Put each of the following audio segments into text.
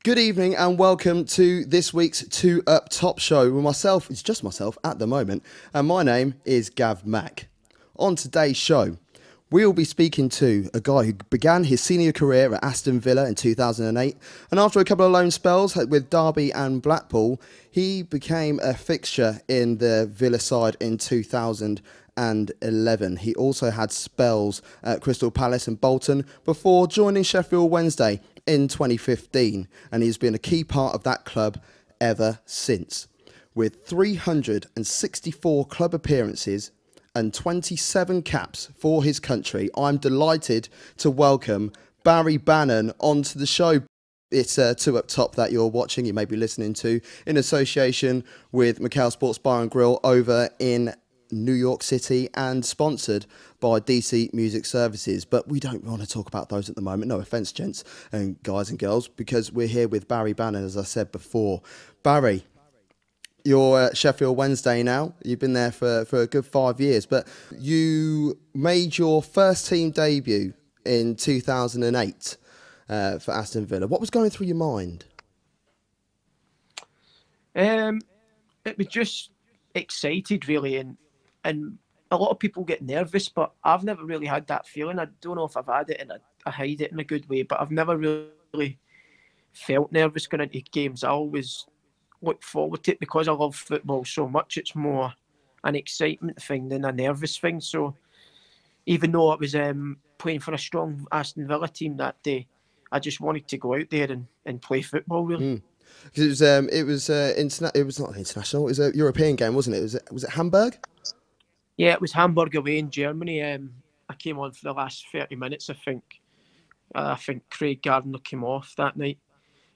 Good evening and welcome to this week's Two Up Top show with myself, it's just myself at the moment, and my name is Gav Mack. On today's show, we will be speaking to a guy who began his senior career at Aston Villa in 2008, and after a couple of loan spells with Derby and Blackpool, he became a fixture in the Villa side in 2011. He also had spells at Crystal Palace and Bolton before joining Sheffield Wednesday in 2015, and he's been a key part of that club ever since. With 364 club appearances and 27 caps for his country, I'm delighted to welcome Barry Bannan onto the show. It's Two Up Top that you're watching, you may be listening to, in association with Macau Sports Bar and Grill over in New York City and sponsored by DC Music Services. But we don't want to talk about those at the moment. No offence, gents and guys and girls, because we're here with Barry Bannan, as I said before. Barry, you're at Sheffield Wednesday now. You've been there for a good 5 years, but you made your first team debut in 2008 for Aston Villa. What was going through your mind? It was just excited, really, and a lot of people get nervous, but I've never really had that feeling. I don't know if I've had it, and I hide it in a good way, but I've never really felt nervous going into games. I always look forward to it because I love football so much. It's more an excitement thing than a nervous thing. So even though I was playing for a strong Aston Villa team that day, I just wanted to go out there and play football, really. Because it was not international. It was a European game, wasn't it? Was it Hamburg? Yeah, it was Hamburg away in Germany. I came on for the last 30 minutes, I think. I think Craig Gardner came off that night,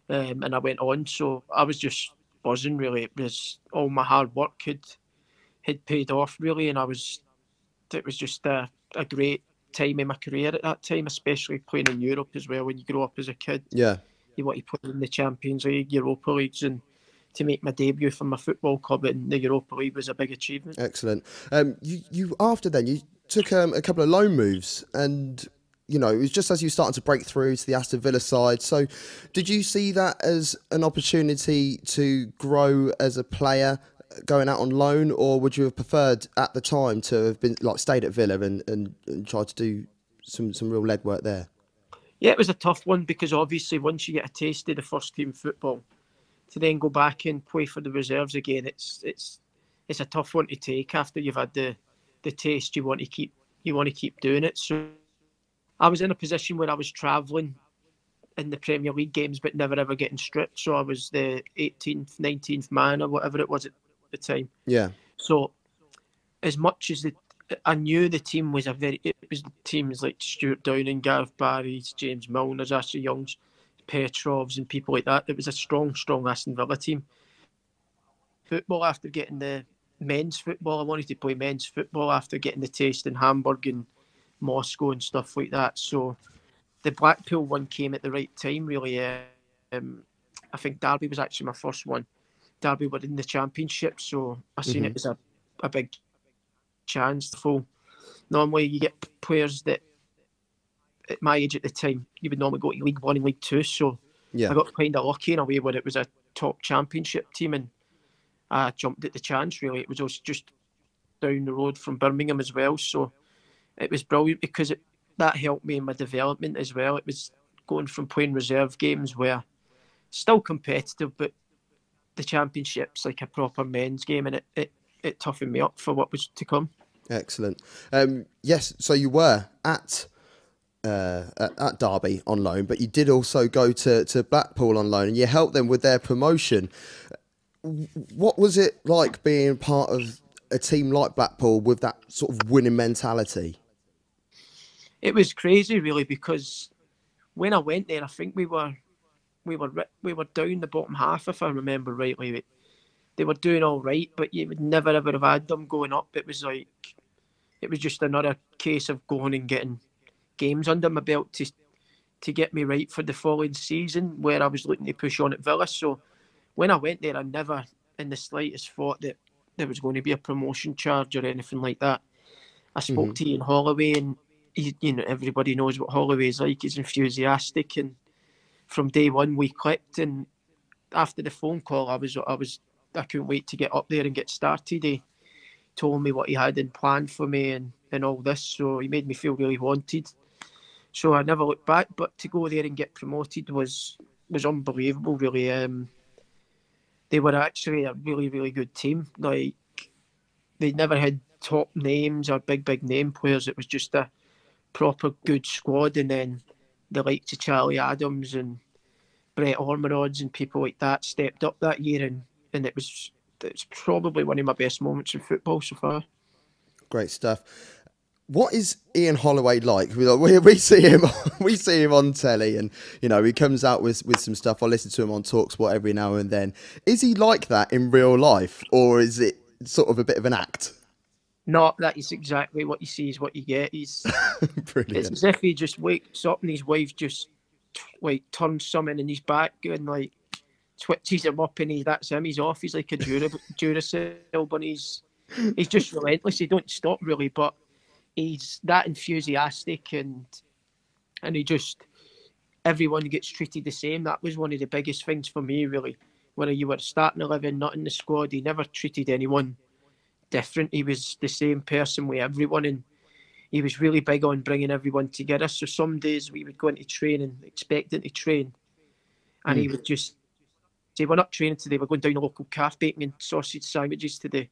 and I went on. So I was just buzzing, really. It was all my hard work had paid off, really, and it was just a great time in my career at that time, especially playing in Europe as well. When you grow up as a kid, yeah, you want to play in the Champions League, Europa Leagues, and to make my debut for my football club in the Europa League was a big achievement. Excellent. You after then you took a couple of loan moves, and you know it was just as you started to break through to the Aston Villa side. So, did you see that as an opportunity to grow as a player, going out on loan, or would you have preferred at the time to have been stayed at Villa and tried to do some real legwork there? Yeah, it was a tough one because obviously once you get a taste of the first team football, to then go back and play for the reserves again, it's a tough one to take after you've had the taste. You want to keep doing it. So I was in a position where I was travelling in the Premier League games, but never ever getting stripped. So I was the 18th, 19th man or whatever it was at the time. Yeah. So as much as I knew the team was it was teams like Stuart Downing, Gareth Barry's, James Milner's, Ashley Young's, Petrov's and people like that. It was a strong Aston Villa team. Football, after getting the men's football, I wanted to play men's football after getting the taste in Hamburg and Moscow and stuff like that. So the Blackpool one came at the right time, really. I think Derby was actually my first one. Derby were in the Championship, so I seen it as a big chance. Normally you get players that at my age at the time, you would normally go to League One and League Two. So yeah, I got kind of lucky in a way where it was a top Championship team, and I jumped at the chance. Really, it was also just down the road from Birmingham as well. So it was brilliant because that helped me in my development as well. It was going from playing reserve games where still competitive, but the Championship's like a proper men's game, and it toughened me up for what was to come. Excellent. Yes, so you were at Derby on loan, but you did also go to Blackpool on loan, and you helped them with their promotion. What was it like being part of a team like Blackpool with that sort of winning mentality? It was crazy, really, because when I went there, I think we were down the bottom half, if I remember rightly. They were doing all right, but you would never ever have had them going up. It was just another case of going and getting games under my belt to get me right for the following season, where I was looking to push on at Villa. So when I went there, I never in the slightest thought that there was going to be a promotion charge or anything like that. I spoke to Ian Holloway, and everybody knows what Holloway is like. He's enthusiastic, and from day one we clicked, and after the phone call, I couldn't wait to get up there and get started. He told me what he had in plan for me and all this, so he made me feel really wanted. So I never looked back. But to go there and get promoted was unbelievable, really. They were actually a really, really good team. Like, they never had top names or big name players. It was just a proper good squad, and then the likes of Charlie Adams and Brett Ormerods and people like that stepped up that year, and it's probably one of my best moments in football so far. Great stuff. What is Ian Holloway like? We see him on telly, and he comes out with some stuff. I listen to him on TalkSport every now and then. Is he like that in real life, or is it sort of a bit of an act? No, that is exactly what you see is what you get. He's brilliant. It's as if he just wakes up and his wife just turns something in his back and twitches him up, and that's him. He's off. He's like a Duracell, but he's just relentless. He don't stop really, but he's that enthusiastic, and everyone gets treated the same. That was one of the biggest things for me, really. Whether you were starting 11, not in the squad, he never treated anyone different. He was the same person with everyone, and he was really big on bringing everyone together. So some days we would go into training expecting to train, and he would just say, "We're not training today, we're going down the local calf bacon and sausage sandwiches today."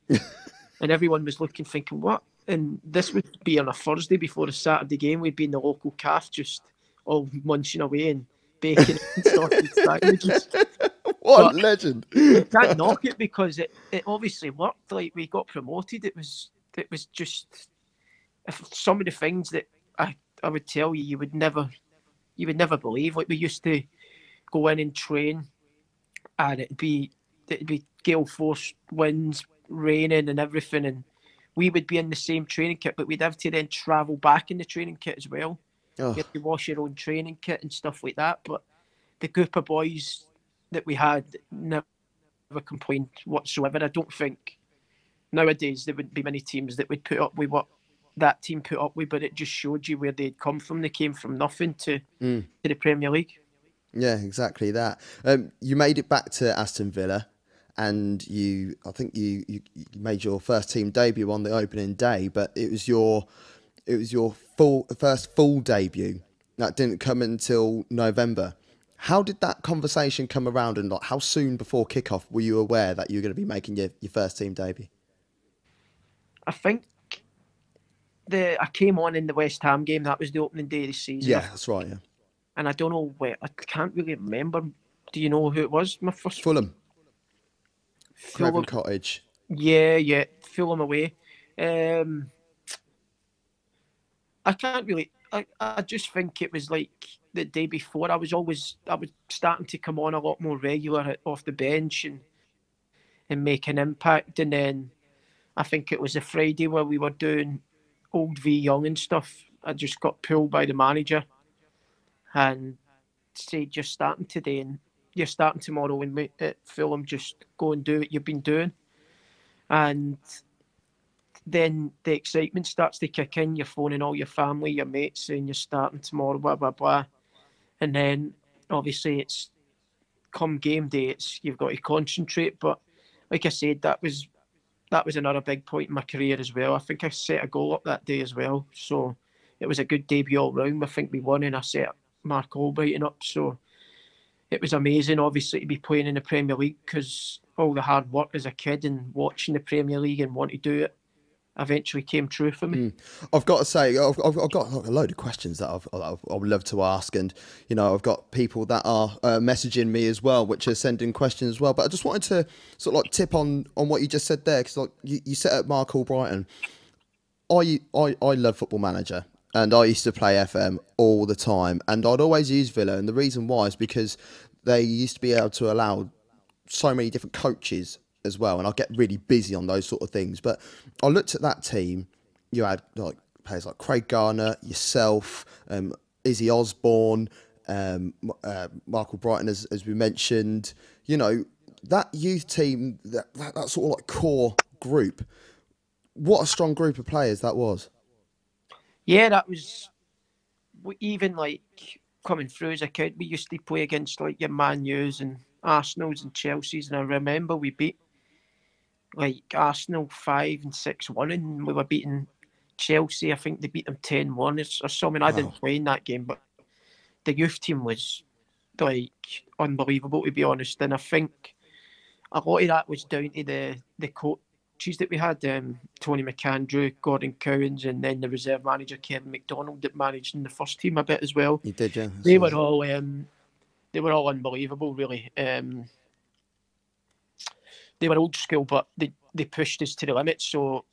And everyone was looking, thinking, what? And this would be on a Thursday before a Saturday game. We'd be in the local calf just all munching away and bacon and sausage sandwiches. What a legend. You can't knock it because it obviously worked. Like, we got promoted. It was just some of the things that I would tell you would never believe. Like, we used to go in and train, and it'd be gale force winds, raining and everything, and we would be in the same training kit, but we'd have to then travel back in the training kit as well. You had to wash your own training kit and stuff like that. But the group of boys that we had never complained whatsoever. I don't think nowadays there wouldn't be many teams that would put up with what that team put up with, but it just showed you where they'd come from. They came from nothing to the Premier League. Yeah, exactly that. You made it back to Aston Villa, and I think you made your first team debut on the opening day, but it was your first full debut that didn't come until November. How did that conversation come around, and how soon before kickoff were you aware that you were going to be making your first team debut? I think I came on in the West Ham game. That was the opening day of the season. Yeah, that's right. Yeah. And I don't know where. I can't really remember. Do you know who it was? My first. Fulham. Craven Cottage. Yeah. Fulham away. I can't really. I just think it was like the day before. I was starting to come on a lot more regular off the bench and make an impact. And then I think it was a Friday where we were doing Old v Young and stuff. I just got pulled by the manager and said, "You're starting today and you're starting tomorrow at Fulham. Just go and do what you've been doing." And then the excitement starts to kick in. You're phoning all your family, your mates, saying you're starting tomorrow, blah, blah, blah. And then obviously it's come game day, you've got to concentrate. But like I said, that was another big point in my career as well. I think I set a goal up that day as well. So it was a good debut all round. I think we won, and I set Mark Albrighton up. So it was amazing, obviously, to be playing in the Premier League, because all the hard work as a kid and watching the Premier League and wanting to do it eventually came true for me. I've got to say, I've got a load of questions that I would love to ask, and I've got people that are messaging me as well, which are sending questions as well. But I just wanted to sort of tip on what you just said there, because you set up Mark Albrighton. I love Football Manager, and I used to play FM all the time, and I'd always use Villa, and the reason why is because they used to be able to allow so many different coaches as well, and I'll get really busy on those sort of things. But I looked at that team. You had players like Craig Garner, yourself, Izzy Osborne, Mark Albrighton, as we mentioned. That youth team, that sort of core group. What a strong group of players that was. Yeah, that was even coming through as a kid, we used to play against like your Man U's and Arsenal's and Chelsea's, and I remember we beat like Arsenal 5 and 6-1, and we were beating Chelsea. I think they beat them 10-1 or something. I didn't play in that game, but the youth team was like unbelievable, to be honest. And I think a lot of that was down to the coaches that we had, Tony McAndrew, Gordon Cowans, and then the reserve manager Kevin McDonald that managed in the first team a bit as well. You did, yeah. They were all unbelievable, really. They were old school, but they pushed us to the limit. So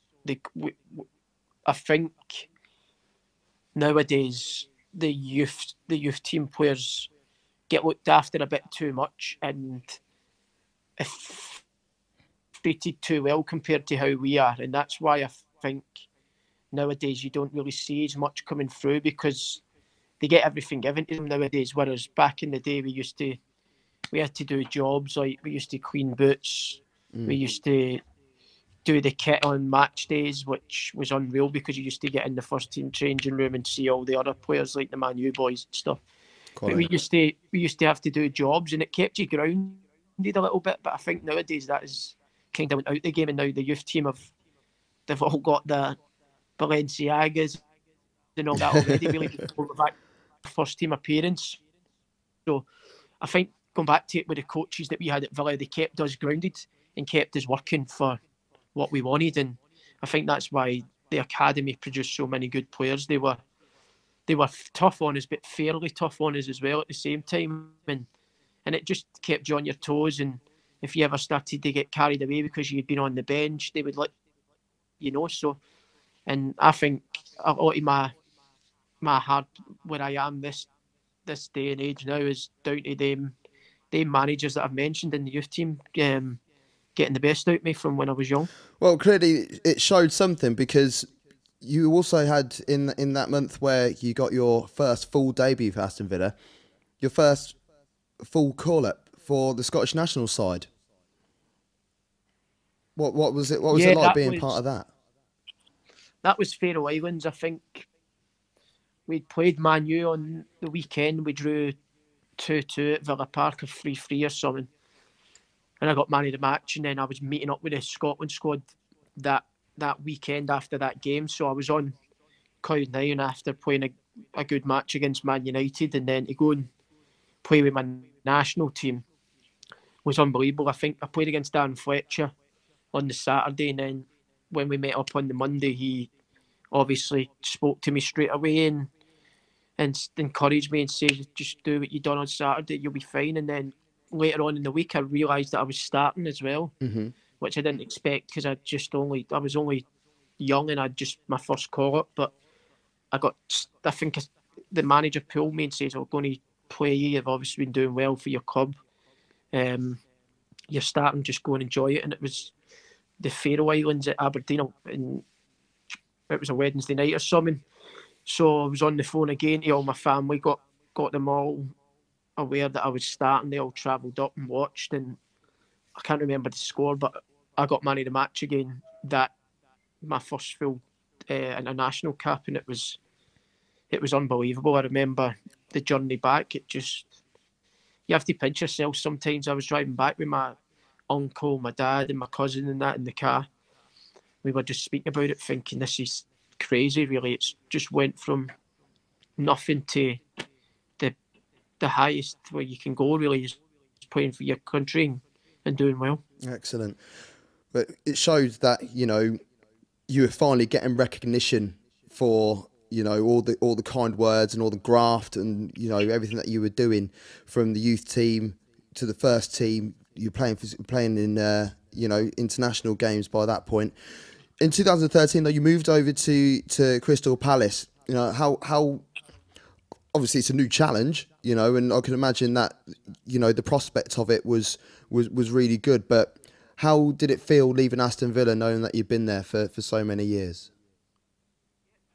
I think nowadays the youth team players get looked after a bit too much, and if treated too well compared to how we are, and that's why I think nowadays you don't really see as much coming through, because they get everything given to them nowadays. Whereas back in the day, we had to do jobs, like we used to clean boots, we used to do the kit on match days, which was unreal because you used to get in the first team changing room and see all the other players like the Man U boys and stuff. But we used to have to do jobs, and it kept you grounded a little bit. But I think nowadays that is kind of went out the game, and now the youth team they've all got the Balenciagas and all that already really before the first team appearance. So I think going back to it with the coaches that we had at Villa, they kept us grounded and kept us working for what we wanted, and I think that's why the academy produced so many good players. They were tough on us, but fairly tough on us as well at the same time, and it just kept you on your toes. And if you ever started to get carried away because you'd been on the bench, they would let you know. So, and I think a lot of my heart where I am this day and age now is down to them managers that I've mentioned in the youth team getting the best out of me from when I was young. Well, clearly it showed something, because you also had in that month where you got your first full debut for Aston Villa, your first full call-up for the Scottish national side. What was it? What was it like being part of that? That was Faroe Islands. I think we'd played Man U on the weekend. We drew 2-2 at Villa Park, or 3-3 or something. And I got man of the match, and then I was meeting up with the Scotland squad that weekend after that game. So I was on cloud nine after playing a good match against Man United, and then to go and play with my national team was unbelievable. I think I played against Darren Fletcher on the Saturday, and then when we met up on the Monday, he obviously spoke to me straight away and encouraged me and said, just do what you done on Saturday, you'll be fine. And then later on in the week, I realised that I was starting as well, which I didn't expect, because I was only young and I'd just my first call up. But I think the manager pulled me and says, "I'm going to play you. You've obviously been doing well for your club. You're starting, just go and enjoy it." And it was the Faroe Islands at Aberdeen, and it was a Wednesday night or something. So I was on the phone again to all my family, got them all aware that I was starting. They all travelled up and watched, and I can't remember the score, but I got man of the match again. That my first full international cap, and it was unbelievable. I remember the journey back. You have to pinch yourself sometimes. I was driving back with my uncle, my dad, and my cousin and that in the car. We were just speaking about it, thinking this is crazy. Really, it's just went from nothing to the highest where you can go. Really, is playing for your country and doing well. Excellent. But it shows that you were finally getting recognition for all the kind words and all the graft and everything that you were doing, from the youth team to the first team. You're playing in international games by that point. In 2013, though, you moved over to Crystal Palace. How obviously it's a new challenge, and I can imagine that the prospect of it was really good. But how did it feel leaving Aston Villa, knowing that you've been there for so many years?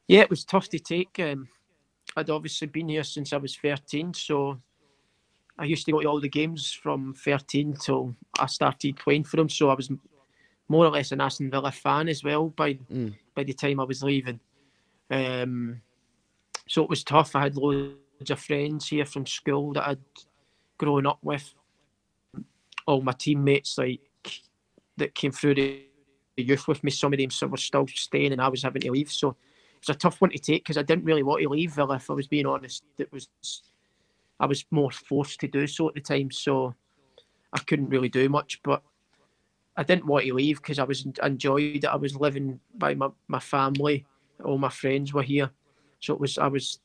Yeah, it was tough to take. I'd obviously been here since I was 13, so I used to go to all the games from 13 till I started playing for them. So I was more or less an Aston Villa fan as well by the time I was leaving. So it was tough. I had loads of friends here from school that I'd grown up with. All my teammates like that came through the youth with me, some of them were still staying and I was having to leave. So it was a tough one to take because I didn't really want to leave Villa, if I was being honest. I was more forced to do so at the time, so I couldn't really do much. But I didn't want to leave because I enjoyed it. I was living by my family. All my friends were here. So I was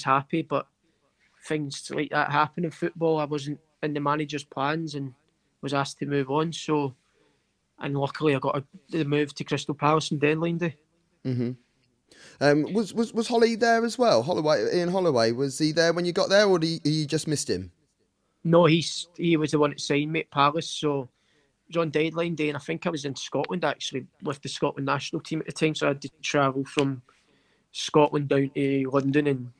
happy, but things like that happen in football. I wasn't in the manager's plans and was asked to move on. So, and luckily I got the move to Crystal Palace on deadline day. Was Holly there as well? Ian Holloway, was he there when you got there, or you just missed him? No, he was the one that signed me at Palace. So it was on deadline day, and I think I was in Scotland actually with the Scotland national team at the time. So I had to travel from Scotland down to London and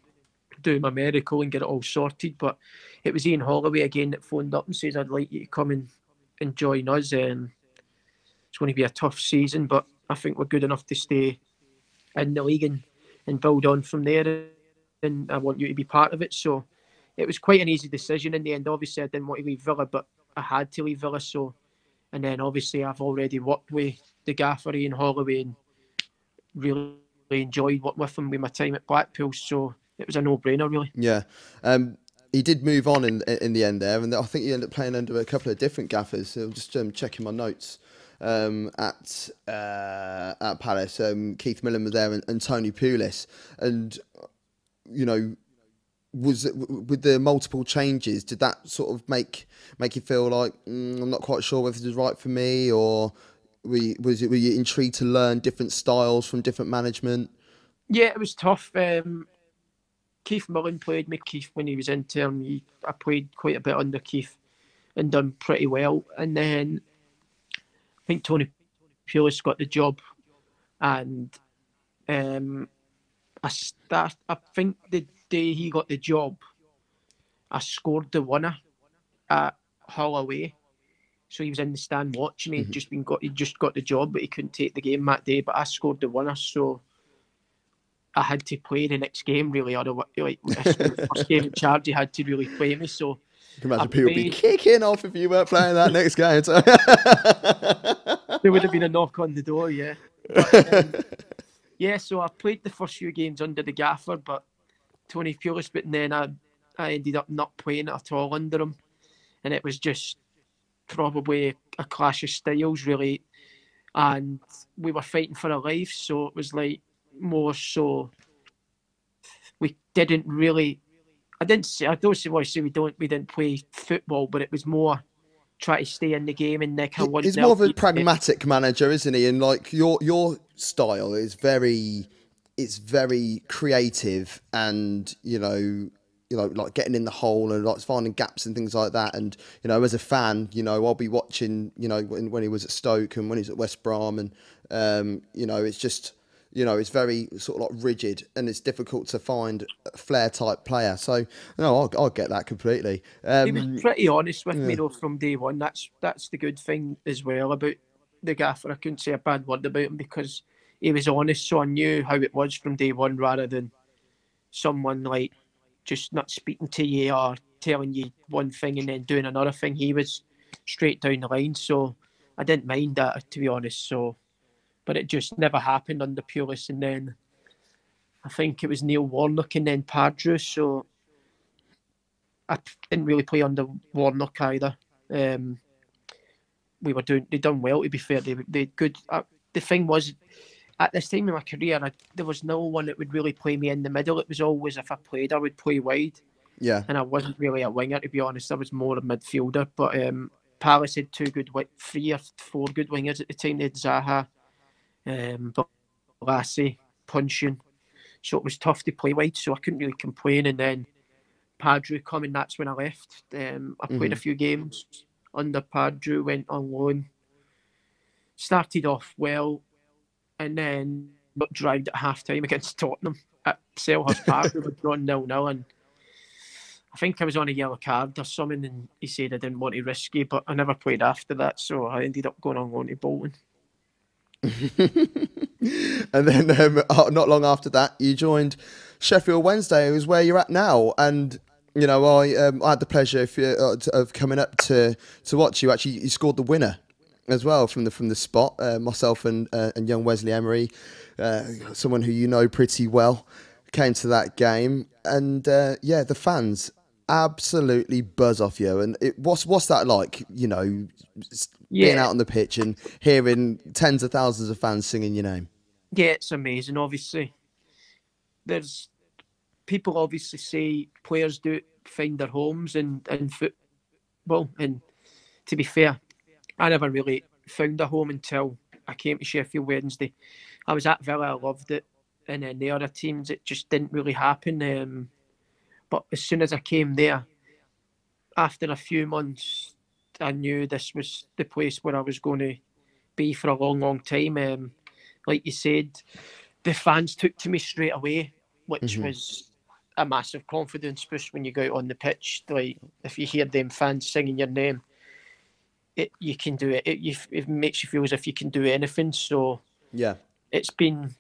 do my medical and get it all sorted. But it was Ian Holloway again that phoned up and says, I'd like you to come and join us. It's going to be a tough season, but I think we're good enough to stay in the league and build on from there, and I want you to be part of it. So it was quite an easy decision in the end. Obviously I didn't want to leave Villa, but I had to leave Villa. So, and then obviously I've already worked with the gaffer Ian Holloway and really enjoyed working with him with my time at Blackpool. So it was a no-brainer, really. Yeah. He did move on in the end there, and I think he ended up playing under a couple of different gaffers. So I'm just checking my notes at Palace. Keith Millen was there and Tony Pulis. And, you know, with the multiple changes, did that sort of make you feel like, I'm not quite sure whether this is right for me, or were you intrigued to learn different styles from different management? Yeah, it was tough. Keith Millen played me. Keith, when he was intern, I played quite a bit under Keith and done pretty well. And then I think Tony Pulis got the job, and I think the day he got the job, I scored the winner at Hull away. So he was in the stand watching. He'd just got the job, but he couldn't take the game that day. But I scored the winner, so I had to play the next game, really. Otherwise, like first game in charge, he had to really play me. So you can imagine people be kicking off if you weren't playing that next game. There would have been a knock on the door, yeah. But, yeah, so I played the first few games under the gaffer, but Tony Pulis, but then I ended up not playing at all under him. And it was just probably a clash of styles, really. And we were fighting for our lives, so it was like more so we didn't really. I don't want to say we didn't play football, but it was more try to stay in the game and Nick. He's more of a pragmatic manager, isn't he? And like your style is very creative, and you know, like getting in the hole and like finding gaps and things like that. And you know, as a fan, you know, I'll be watching, you know, when he was at Stoke and when he's at West Brom, and you know, it's just. You know, it's very sort of like rigid, and it's difficult to find a flair type player. So, no, I'll get that completely. He was pretty honest with me though from day one. That's the good thing as well about the gaffer. I couldn't say a bad word about him because he was honest, so I knew how it was from day one, rather than someone like just not speaking to you or telling you one thing and then doing another thing. He was straight down the line, so I didn't mind that, to be honest. So. But it just never happened under Pulis. And then I think it was Neil Warnock and then Padre. So I didn't really play under Warnock either. They done well, to be fair. They good. The thing was, at this time in my career, there was no one that would really play me in the middle. It was always, if I played, I would play wide. Yeah. And I wasn't really a winger, to be honest. I was more a midfielder. But Palace had 3 or 4 good wingers at the time. They had Zaha, Lassie, Puncheon, so it was tough to play wide, so I couldn't really complain. And then Padre coming, that's when I left. I played a few games under Padre, went on loan, started off well, and then got dragged at half time against Tottenham at Selhurst Park. We were drawn 0-0, and I think I was on a yellow card or something, and he said I didn't want to risk it, but I never played after that, so I ended up going on loan to Bolton. And then not long after that, you joined Sheffield Wednesday is where you're at now, and you know I had the pleasure of coming up to watch you. Actually, you scored the winner as well from the spot. Myself and young Wesley Emery, someone who you know pretty well, came to that game, and yeah, the fans absolutely buzz off you. And what's that like? You know, being out on the pitch and hearing tens of thousands of fans singing your name. Yeah, it's amazing. Obviously, there's people obviously say players do find their homes in football, and to be fair, I never really found a home until I came to Sheffield Wednesday. I was at Villa, I loved it, and then the other teams, it just didn't really happen. But as soon as I came there, after a few months, I knew this was the place where I was going to be for a long, long time. Like you said, the fans took to me straight away, which was a massive confidence boost when you go out on the pitch. Like, if you hear them fans singing your name, you can do it. It makes you feel as if you can do anything. So yeah, it's been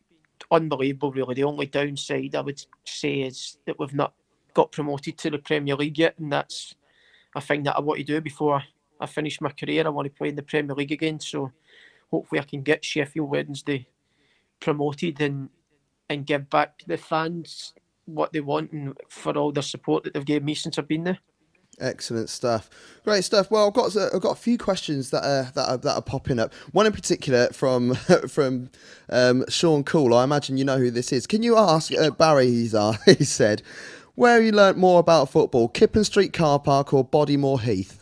unbelievable, really. The only downside I would say is that we've not got promoted to the Premier League yet, and that's a thing that I want to do before I finish my career. I want to play in the Premier League again, so hopefully I can get Sheffield Wednesday promoted and give back the fans what they want and for all the support that they've given me since I've been there. Excellent stuff, great stuff. Well, I've got a few questions that are popping up. One in particular from Sean Cool. I imagine you know who this is. Can you ask Barry? He said, where have you learnt more about football, Kippen Street car park or Bodymore Heath?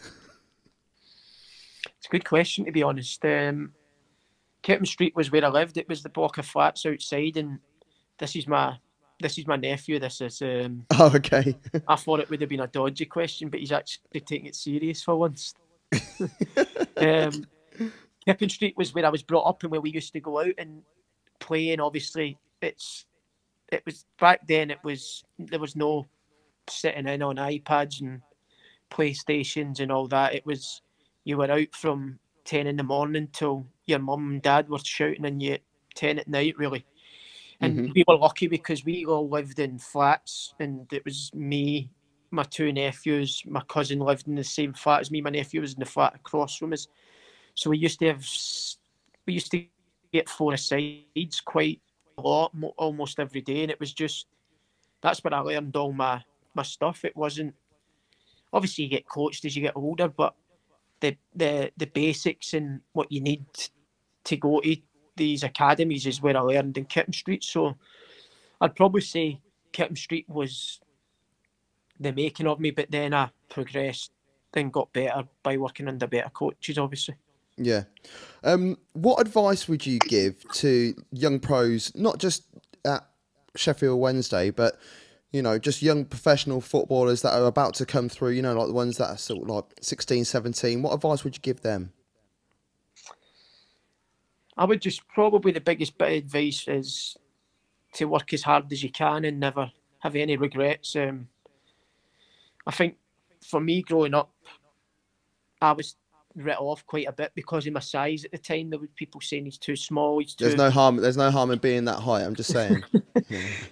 It's a good question, to be honest. Kippen Street was where I lived. It was the block of flats outside, and this is my nephew. This is oh, okay. I thought it would have been a dodgy question, but he's actually taking it serious for once. Kippen Street was where I was brought up and where we used to go out and play. And obviously, it was back then. There was no sitting in on iPads and PlayStations and all that. It was, you were out from 10 in the morning till your mum and dad were shouting at you at 10 at night, really. And we were lucky because we all lived in flats, and it was me, my two nephews, my cousin lived in the same flat as me. My nephew was in the flat across from us. So we used to get 4 sides quite a lot, almost every day. And it was just, that's where I learned all my stuff. It wasn't, obviously you get coached as you get older, but the basics and what you need to go to these academies is where I learned in Kippen Street. So I'd probably say Kippen Street was the making of me, but then I progressed and got better by working under better coaches, obviously. Yeah. What advice would you give to young pros, not just at Sheffield Wednesday, but you know, just young professional footballers that are about to come through, you know, like the ones that are sort of like 16, 17, what advice would you give them? I would just, probably the biggest bit of advice is to work as hard as you can and never have any regrets. I think for me growing up, I was written off quite a bit because of my size at the time. There were people saying he's too small. There's no harm in being that height. I'm just saying.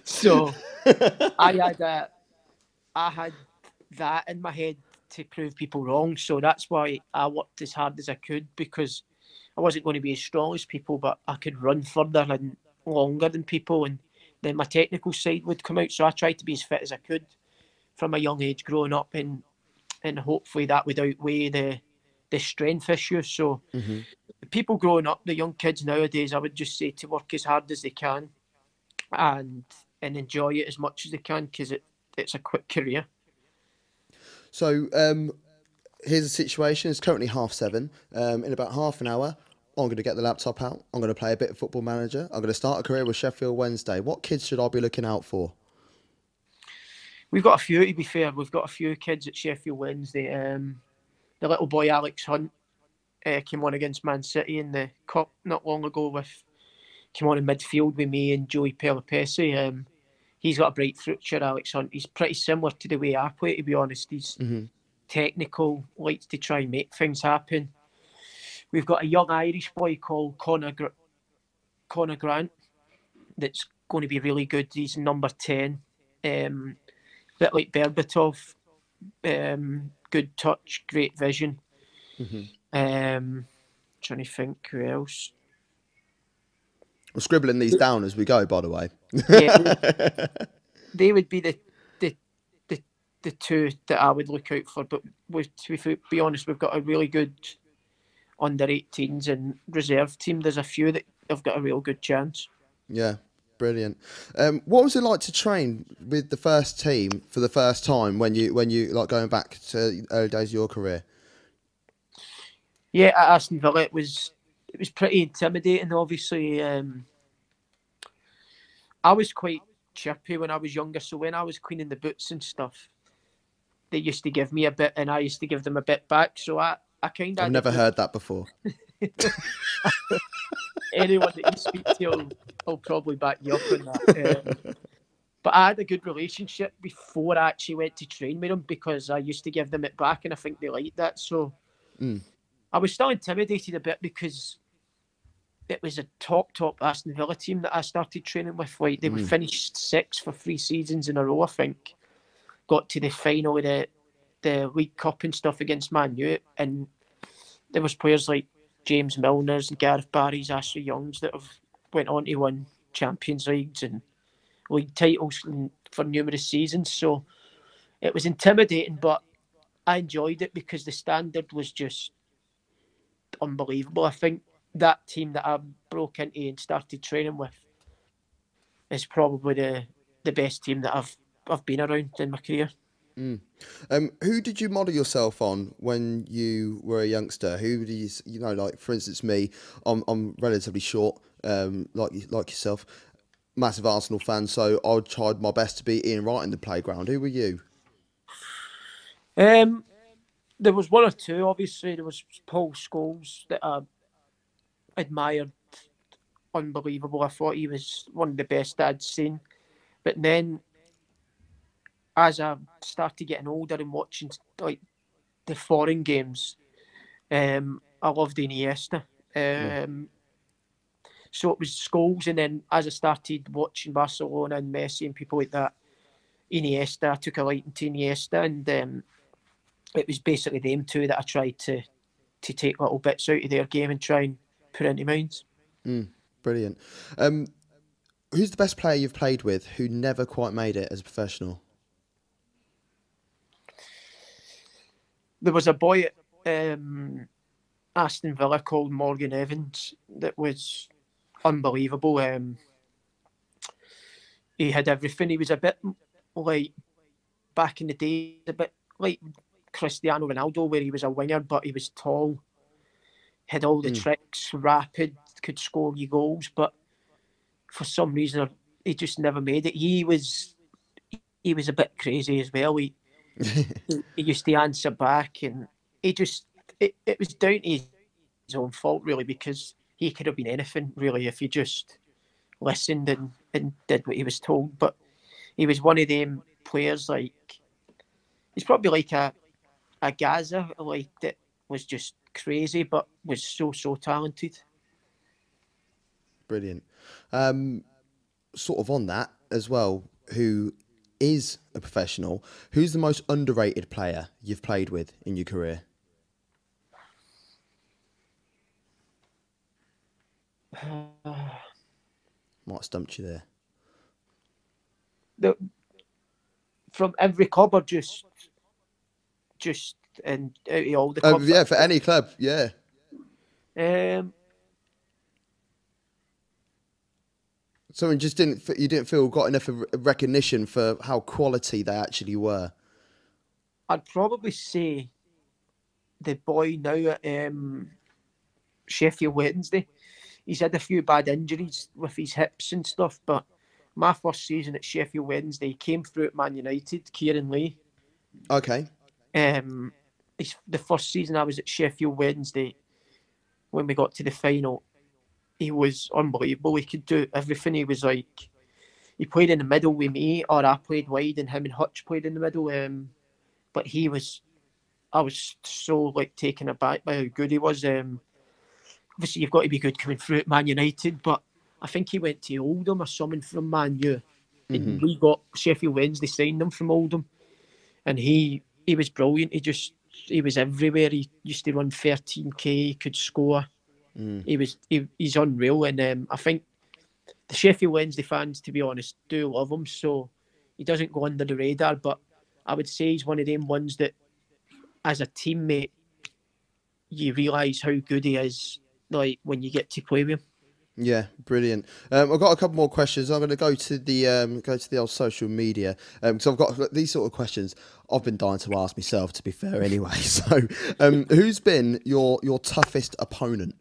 So I had that in my head to prove people wrong. So that's why I worked as hard as I could, because I wasn't going to be as strong as people, but I could run further and longer than people, and then my technical side would come out. So I tried to be as fit as I could from a young age growing up, and hopefully that would outweigh the strength issue. So the people growing up, the young kids nowadays, I would just say to work as hard as they can and enjoy it as much as they can, because it's a quick career. So here's the situation. It's currently 7:30. In about half an hour, I'm going to get the laptop out. I'm going to play a bit of Football Manager. I'm going to start a career with Sheffield Wednesday. What kids should I be looking out for? We've got a few, to be fair. We've got a few kids at Sheffield Wednesday. The little boy Alex Hunt came on against Man City in the Cup not long ago. Came on in midfield with me and Joey Pelopesi. He's got a bright future, Alex Hunt. He's pretty similar to the way I play, to be honest. He's technical, likes to try and make things happen. We've got a young Irish boy called Connor Grant that's going to be really good. He's number 10. bit like Berbatov, good touch, great vision. Trying to think who else. I'm scribbling these down as we go, by the way. Yeah, they would be the two that I would look out for. But to be honest, we've got a really good under 18s and reserve team. There's a few that have got a real good chance. Yeah, brilliant. What was it like to train with the first team for the first time when you like going back to the early days of your career? Yeah, at Aston Villa, it was pretty intimidating. Obviously, I was quite chirpy when I was younger, so when I was cleaning the boots and stuff, they used to give me a bit, and I used to give them a bit back. So I kind of. I've never heard that before. Anyone that you speak to will probably back you up on that. But I had a good relationship before I actually went to train with them because I used to give them it back, and I think they liked that. So I was still intimidated a bit because it was a top Aston Villa team that I started training with. Like they were finished 6th for 3 seasons in a row, I think. Got to the final of the League Cup and stuff against Man U, and there was players like James Milner's and Gareth Barry's, Ashley Young's that have went on to win Champions Leagues and league titles for numerous seasons. So it was intimidating, but I enjoyed it because the standard was just unbelievable. I think that team that I broke into and started training with is probably the best team that I've been around in my career. Who did you model yourself on when you were a youngster? Who do you know, like for instance me, I'm relatively short, like yourself, massive Arsenal fan, so I tried my best to be Ian Wright in the playground. Who were you? There was one or two, obviously. There was Paul Scholes that I admired, unbelievable. I thought he was one of the best I'd seen. But then as I started getting older and watching like the foreign games, I loved Iniesta. So it was Scholes, and then as I started watching Barcelona and Messi and people like that, Iniesta, I took a liking to Iniesta, and it was basically them two that I tried to take little bits out of their game and try and put into mine. Brilliant. Who's the best player you've played with who never quite made it as a professional? There was a boy at Aston Villa called Morgan Evans that was unbelievable. He had everything. He was a bit like, back in the day, a bit like Cristiano Ronaldo, where he was a winger, but he was tall, had all the tricks, rapid, could score you goals, but for some reason he just never made it. He was a bit crazy as well. He used to answer back, and it was down to his own fault really, because he could have been anything really if he just listened and did what he was told. But he was one of them players, like he's probably like a Gaza, like that was just crazy but was so talented. Brilliant. Sort of on that as well, who is a professional, who's the most underrated player you've played with in your career? Might have stumped you there. From every club, or just and out of all the clubs? Yeah, for any club, yeah. So you didn't feel got enough recognition for how quality they actually were? I'd probably say the boy now at Sheffield Wednesday. He's had a few bad injuries with his hips and stuff, but my first season at Sheffield Wednesday, he came through at Man United, Kieran Lee. Okay. The first season I was at Sheffield Wednesday, when we got to the final, he was unbelievable. He could do everything. He was like, he played in the middle with me, or I played wide and him and Hutch played in the middle. But I was so like taken aback by how good he was. Obviously, you've got to be good coming through at Man United, but I think he went to Oldham or someone from Man U, And we got Sheffield Wednesday signed him from Oldham, and he was brilliant. He was everywhere. He used to run 13k. He could score. He's unreal, and I think the Sheffield Wednesday fans, to be honest, do love him. So he doesn't go under the radar, but I would say he's one of them ones that, as a teammate, you realise how good he is, like when you get to play with him. Yeah, brilliant. I've got a couple more questions. I'm going to go to the old social media because I've got these sort of questions I've been dying to ask myself, to be fair. Anyway, so who's been your toughest opponent?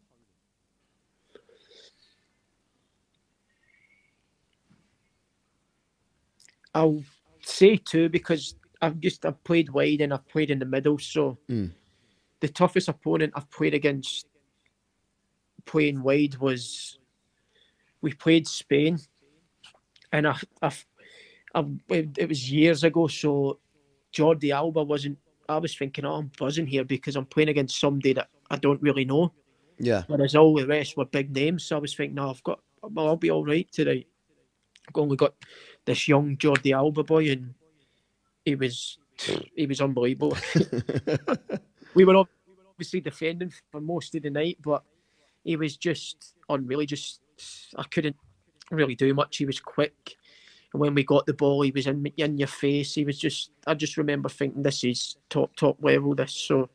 I'll say two, because I've played wide and I've played in the middle. So the toughest opponent I've played against playing wide was, we played Spain, and it was years ago. So Jordi Alba wasn't. I was thinking, oh, I'm buzzing here because I'm playing against somebody that I don't really know. Yeah. Whereas all the rest were big names. So I was thinking, no, I'll be all right today. I've only got this young Jordi Alba boy, and he was unbelievable. We were obviously defending for most of the night, but he was just unreal. I couldn't really do much. He was quick, and when we got the ball, he was in your face. I just remember thinking, this is top level, this. So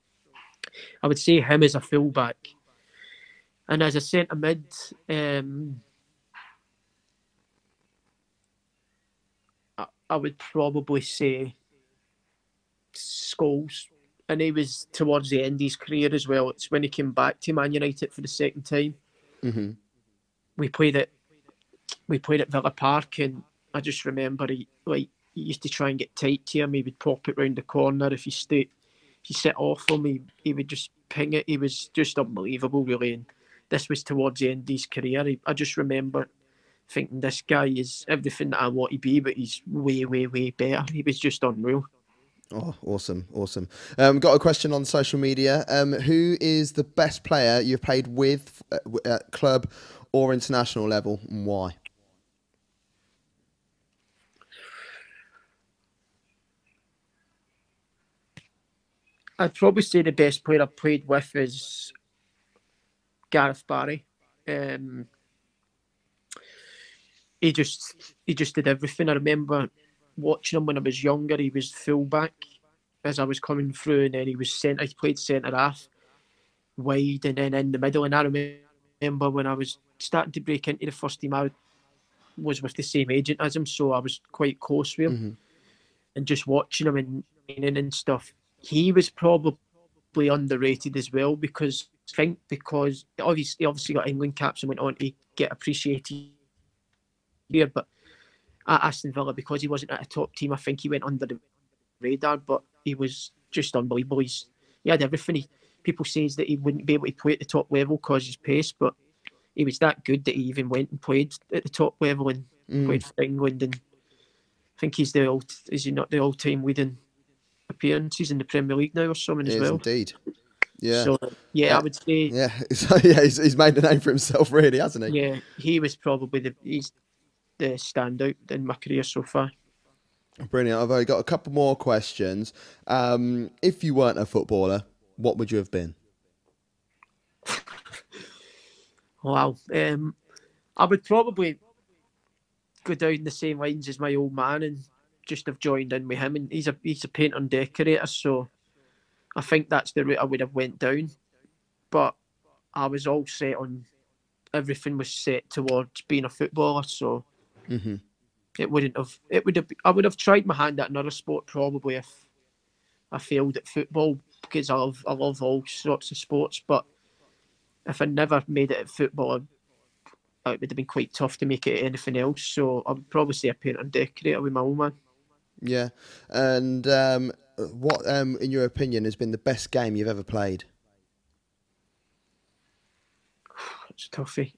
I would say him as a fullback. And as a centre mid, I would probably say Scholes. And he was towards the end of his career as well. It's when he came back to Man United for the second time. We played at Villa Park, and I just remember he used to try and get tight to him. He would pop it round the corner. If you sit off him, he would just ping it. He was just unbelievable, really. And this was towards the end of his career. I just remember thinking, this guy is everything that I want to be, but he's way, way, way better. He was just unreal. Oh, awesome. Got a question on social media. Who is the best player you've played with at club or international level, and why? I'd probably say the best player I've played with is Gareth Barry. He just did everything. I remember watching him when I was younger. He was fullback as I was coming through, and then he played centre half, wide, and then in the middle. And I remember when I was starting to break into the first team, I was with the same agent as him, so I was quite close with him. And just watching him and training and stuff, he was probably underrated as well, because obviously got England caps and went on to get appreciated here, but at Aston Villa, because he wasn't at a top team, I think he went under the radar, but he was just unbelievable. He had everything. People say that he wouldn't be able to play at the top level because of his pace, but he was that good that he even went and played at the top level and played for England. And I think is he not the all-time leading appearances in the Premier League now or something as well? Indeed. Yeah. So I would say. Yeah. So, yeah, he's made a name for himself, really, hasn't he? Yeah, he was probably he's the standout in my career so far. Brilliant. I've only got a couple more questions. If you weren't a footballer, what would you have been? Wow. I would probably go down the same lines as my old man and just have joined in with him. And he's a painter and decorator, so I think that's the route I would have went down. But I was all set on, everything was set towards being a footballer, so I would have tried my hand at another sport probably if I failed at football, because I love all sorts of sports. But if I never made it at football, it would have been quite tough to make it at anything else. So I would probably say a painter and decorator with my old man. Yeah. And what, in your opinion, has been the best game you've ever played? It's a toughie.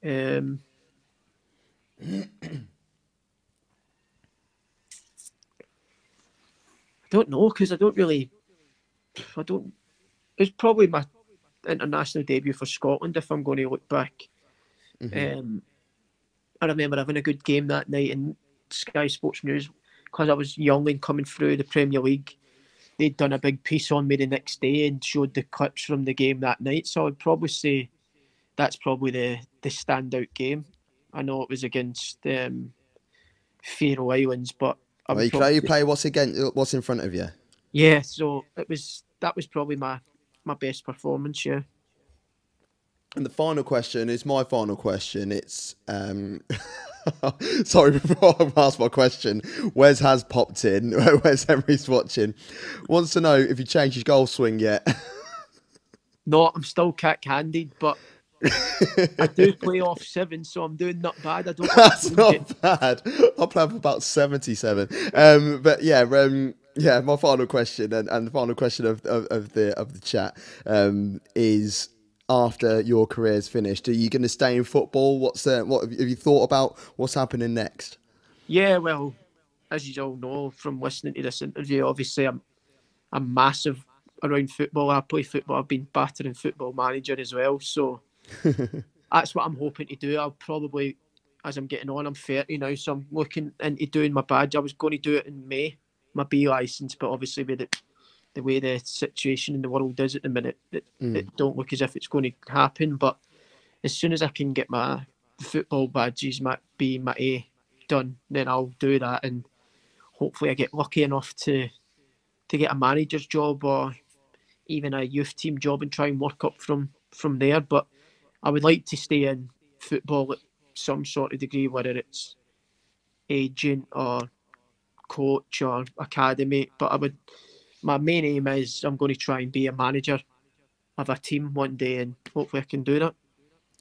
I don't know, because I don't. It's probably my international debut for Scotland, if I'm going to look back. I remember having a good game that night, and Sky Sports News, because I was young and coming through the Premier League, they'd done a big piece on me the next day and showed the clips from the game that night. So I'd probably say that's probably the standout game. I know it was against Faroe Islands, but I Well, would you can probably only say, play what's in front of you. yeah. So that was probably my best performance. Yeah. And the final question is my final question. It's sorry, before I ask my question, Wes has popped in. Wes Henry's watching. Wants to know if you changed his goal swing yet. No, I'm still cack-handed, but I do play off 7, so I'm doing not bad. I don't want to That's change it. not bad. I'll play for about 77. But yeah, yeah. My final question and the final question of the chat is: after your career's finished, are you going to stay in football? What have you thought about what's happening next? Yeah, well, as you all know from listening to this interview, obviously I'm massive around football. I play football. I've been battering Football Manager as well, so that's what I'm hoping to do. I'll probably, as I'm getting on, I'm 30 now, so I'm looking into doing my badge. I was going to do it in May, my B licence, but obviously with the way the situation in the world is at the minute, it don't look as if it's going to happen. But as soon as I can get my football badges, my B, my A done, then I'll do that, and hopefully I get lucky enough to get a manager's job or even a youth team job and try and work up from there. But I would like to stay in football at some sort of degree, whether it's agent or coach or academy. But my main aim is I'm going to try and be a manager of a team one day, and hopefully I can do that.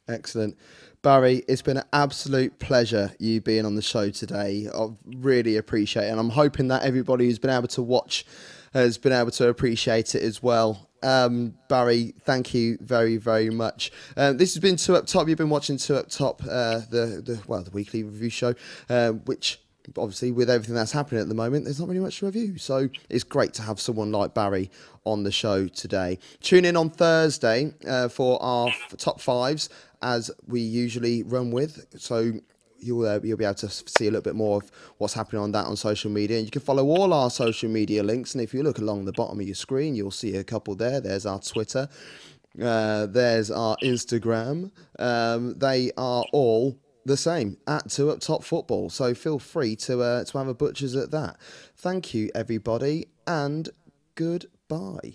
Excellent. Barry, it's been an absolute pleasure you being on the show today. I really appreciate it. And I'm hoping that everybody who's been able to watch has been able to appreciate it as well. Barry, thank you very, very much. This has been Two Up Top. You've been watching Two Up Top, the weekly review show, which obviously with everything that's happening at the moment, there's not really much to review. So it's great to have someone like Barry on the show today. Tune in on Thursday for our top fives, as we usually run with. So you'll be able to see a little bit more of what's happening on that on social media. And you can follow all our social media links. And if you look along the bottom of your screen, you'll see a couple there. There's our Twitter. There's our Instagram. They are all the same, at Two Up Top Football. So feel free to have a butcher's at that. Thank you, everybody, and goodbye.